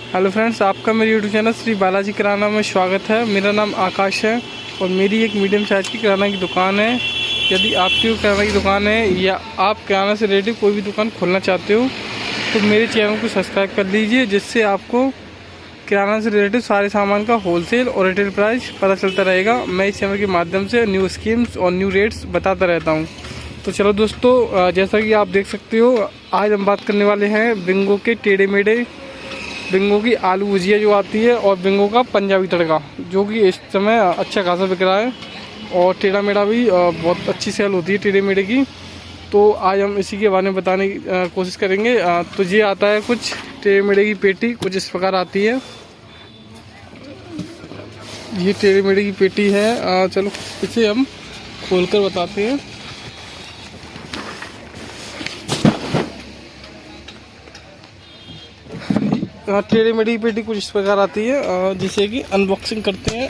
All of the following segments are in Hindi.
हेलो फ्रेंड्स, आपका मेरे यूट्यूब चैनल श्री बालाजी किराना में स्वागत है। मेरा नाम आकाश है और मेरी एक मीडियम साइज़ की किराना की दुकान है। यदि आपकी किराना की दुकान है या आप किराना से रिलेटेड कोई भी दुकान खोलना चाहते हो तो मेरे चैनल को सब्सक्राइब कर लीजिए, जिससे आपको किराना से रिलेटेड सारे सामान का होलसेल और रिटेल प्राइस पता चलता रहेगा। मैं इस चैनल के माध्यम से न्यू स्कीम्स और न्यू रेट्स बताता रहता हूँ। तो चलो दोस्तों, जैसा कि आप देख सकते हो, आज हम बात करने वाले हैं बिंगो के टेढ़े मेढ़े, बिंगो की आलू भुजिया जो आती है और बिंगो का पंजाबी तड़का, जो कि इस समय अच्छा खासा बिक रहा है। और टेढ़ा मेढ़ा भी बहुत अच्छी सेल होती है टेढ़े मेढ़े की। तो आज हम इसी के बारे में बताने की कोशिश करेंगे। तो ये आता है कुछ टेढ़े मेढ़े की पेटी, कुछ इस प्रकार आती है। ये टेढ़े मेढ़े की पेटी है। चलो इसे हम खोलकर बताते हैं। टेढ़ी मेढ़ी पेटी कुछ इस प्रकार आती है, जिसे कि अनबॉक्सिंग करते हैं।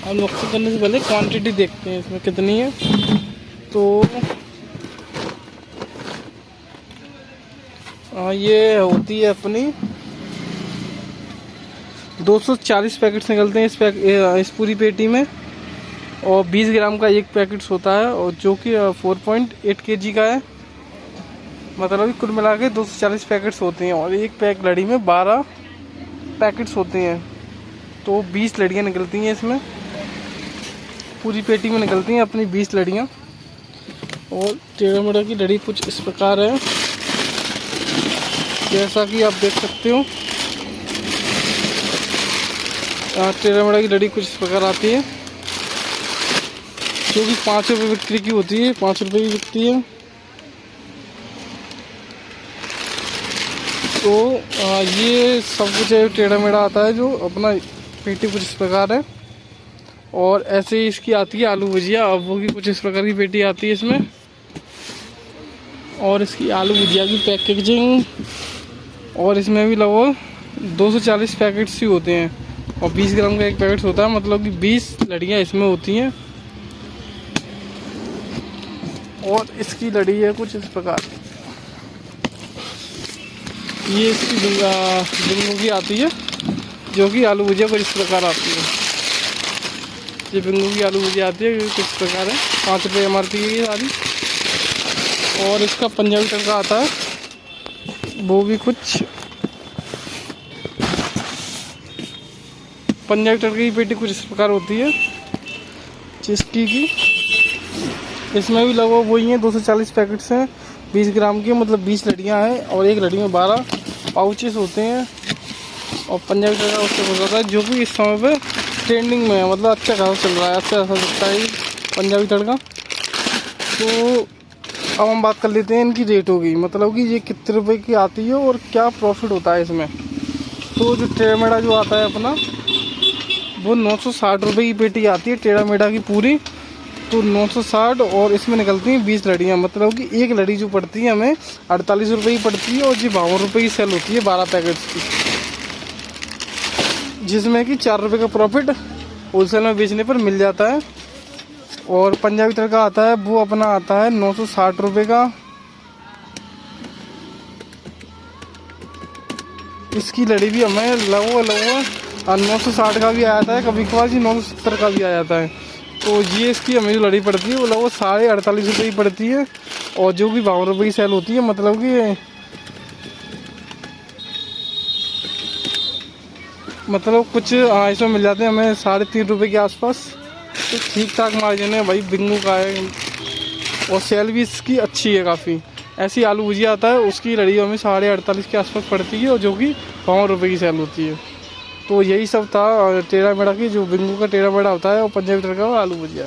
अनबॉक्सिंग करने से पहले क्वांटिटी देखते हैं इसमें कितनी है। तो ये होती है अपनी 240 पैकेट्स निकलते हैं इस पूरी पेटी में, और 20 ग्राम का एक पैकेट्स होता है, और जो कि 4.8 kg का है। मतलब कुल मिला के 240 पैकेट्स होते हैं, और एक पैक लड़ी में 12 पैकेट्स होते हैं। तो 20 लड़ियाँ निकलती हैं इसमें, पूरी पेटी में निकलती हैं अपनी 20 लड़ियाँ। और टेढ़ा मेढ़ा की लड़ी कुछ इस प्रकार है, जैसा कि आप देख सकते हो। टेढ़ा मेढ़ा की लड़ी कुछ इस प्रकार आती है, जो कि 5 रुपये बिक्री की होती है, 5 रुपये की बिकती है। तो ये सब कुछ टेढ़ा मेढ़ा आता है, जो अपना पेटी कुछ इस प्रकार है। और ऐसे ही इसकी आती है आलू भुजिया, अब वो की कुछ इस प्रकार की पेटी आती है इसमें। और इसकी आलू भुजिया की पैकेजिंग, और इसमें भी लगभग 240 पैकेट्स ही होते हैं, और 20 ग्राम का एक पैकेट होता है। मतलब कि 20 लड़ियाँ इसमें होती हैं। और इसकी लड़ी है कुछ इस प्रकार, ये इसकी बिंगो की आती है, जो कि आलू भुजिया कुछ इस प्रकार आती है। ये बिंगो की आलू भुजिया आती है, कुछ इस प्रकार है। 5 रुपये MRP की ये सारी। और इसका पंजाबी तड़का आता है, वो भी कुछ पंजाबी तड़के की पेटी कुछ इस प्रकार होती है, जिसकी की इसमें भी लगभग वही है। 240 पैकेट्स हैं, 20 ग्राम की, मतलब 20 लड़ियाँ हैं, और एक लड़ी में 12 पाउचेस होते हैं। और पंजाबी तड़का उससे हो जाता है, जो कि इस समय पे ट्रेंडिंग में है, मतलब अच्छा खासा चल रहा है, अच्छा खासा लगता है पंजाबी तड़का। तो अब हम बात कर लेते हैं इनकी रेटों की, मतलब कि ये कितने रुपए की आती है और क्या प्रॉफिट होता है इसमें। तो जो टेढ़ा मेढ़ा जो आता है अपना, वो 960 रुपये की पेटी आती है टेढ़ा मेढ़ा की पूरी। तो 960, और इसमें निकलती हैं 20 लड़ियाँ। मतलब कि एक लड़ी जो पड़ती है हमें 48 रुपये की पड़ती है, और जी 52 रुपये की सेल होती है 12 पैकेट्स की, जिसमें कि 4 रुपये का प्रॉफिट होलसेल में बेचने पर मिल जाता है। और पंजाबी तड़का आता है, वो अपना आता है 960 रुपये का। इसकी लड़ी भी हमें लगभग 960 का भी आ जाता है, कभी कभार जी 970 का भी आ जाता है। तो ये इसकी हमें जो लड़ी पड़ती है वो लगभग 48.5 रुपये की पड़ती है, और जो कि 52 रुपये की सेल होती है। मतलब कि कुछ इसमें मिल जाते हैं हमें 3.5 रुपये के आसपास। तो ठीक ठाक मार्जिन है भाई, बिंगो का है, और सेल भी इसकी अच्छी है काफ़ी। ऐसी आलू भुजिया आता है, उसकी लड़ी हमें 48.5 के आसपास पड़ती है, और जो कि 52 रुपये की सेल होती है। तो यही सब था टेढ़ा मेढ़ा की, जो बिंगो का टेढ़ा मेढ़ा होता है, और पंजाबी तड़का और आलू भुजिया।